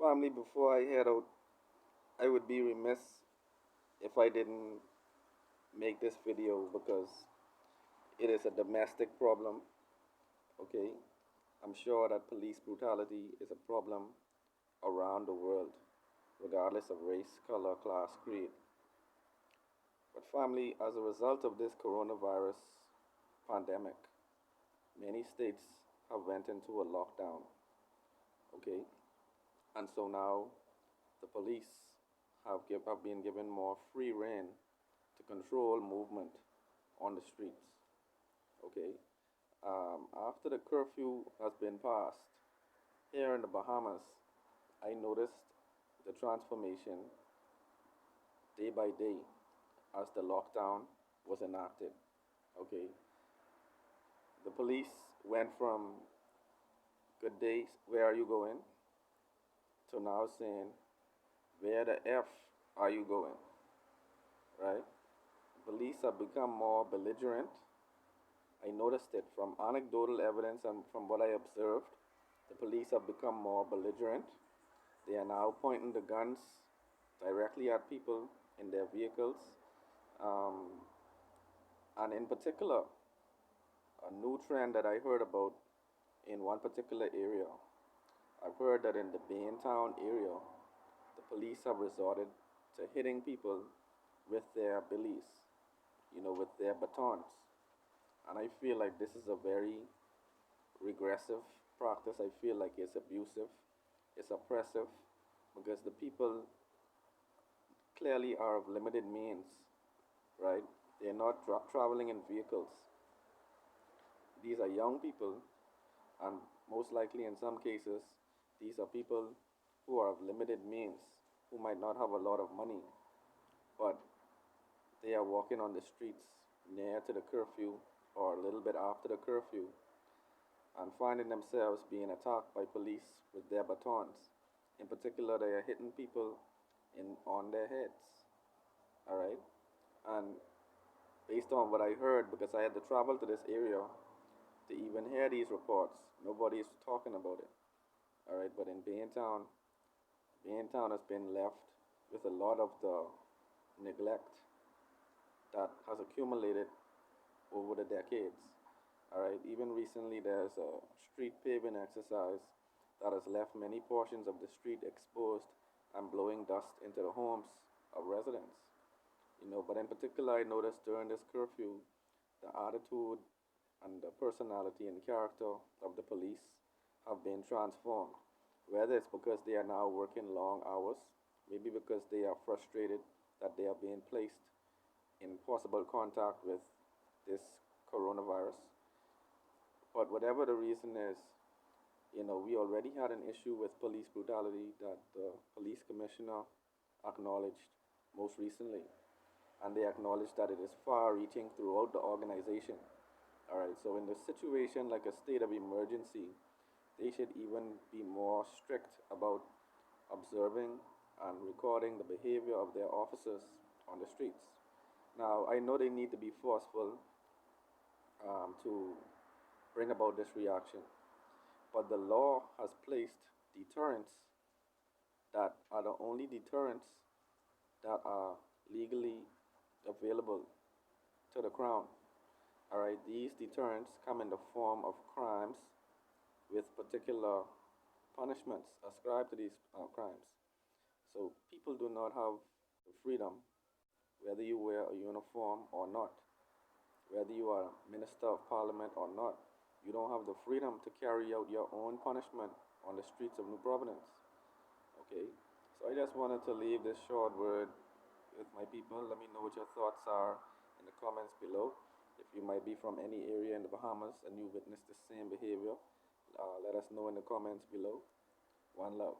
Family, before I head out, I would be remiss if I didn't make this video because it is a domestic problem. Okay, I'm sure that police brutality is a problem around the world, regardless of race, color, class, creed. But family, as a result of this coronavirus pandemic, many states have went into a lockdown. Okay, and so now the police have been given more free rein to control movement on the streets. Okay, after the curfew has been passed here in the Bahamas, I noticed the transformation day by day as the lockdown was enacted. Okay, the police went from "good day, where are you going?" to now saying, "where the F are you going?" Right? Police have become more belligerent. I noticed it from anecdotal evidence and from what I observed. The police have become more belligerent. They are now pointing the guns directly at people in their vehicles. Um, and in particular, a new trend that I heard about in one particular area, I've heard that in the Bain Town area, the police have resorted to hitting people with their billies, with their batons. And I feel like this is a very regressive practice. I feel like it's abusive, it's oppressive, because the people clearly are of limited means, right? They're not traveling in vehicles. These are young people, and most likely in some cases, these are people who are of limited means, who might not have a lot of money, but they are walking on the streets near to the curfew or a little bit after the curfew and finding themselves being attacked by police with their batons. In particular, they are hitting people on their heads. All right, and based on what I heard, because I had to travel to this area to even hear these reports, nobody is talking about it. All right, but in Bain Town has been left with a lot of the neglect that has accumulated over the decades. All right, even recently there's a street paving exercise that has left many portions of the street exposed and blowing dust into the homes of residents. But in particular, I noticed during this curfew, the attitude and the personality and character of the police have been transformed. Whether it's because they are now working long hours, maybe because they are frustrated that they are being placed in possible contact with this coronavirus. But whatever the reason is, we already had an issue with police brutality that the police commissioner acknowledged most recently. And they acknowledged that it is far reaching throughout the organization. All right, so in the situation like a state of emergency, they should even be more strict about observing and recording the behavior of their officers on the streets. Now, I know they need to be forceful to bring about this reaction, but the law has placed deterrents that are the only deterrents that are legally available to the crown. All right, these deterrents come in the form of crimes with particular punishments ascribed to these crimes. So people do not have the freedom, whether you wear a uniform or not, whether you are a minister of parliament or not. You don't have the freedom to carry out your own punishment on the streets of New Providence. Okay, so I just wanted to leave this short word with my people. Let me know what your thoughts are in the comments below. If you might be from any area in the Bahamas and you witnessed the same behavior, let us know in the comments below. One love.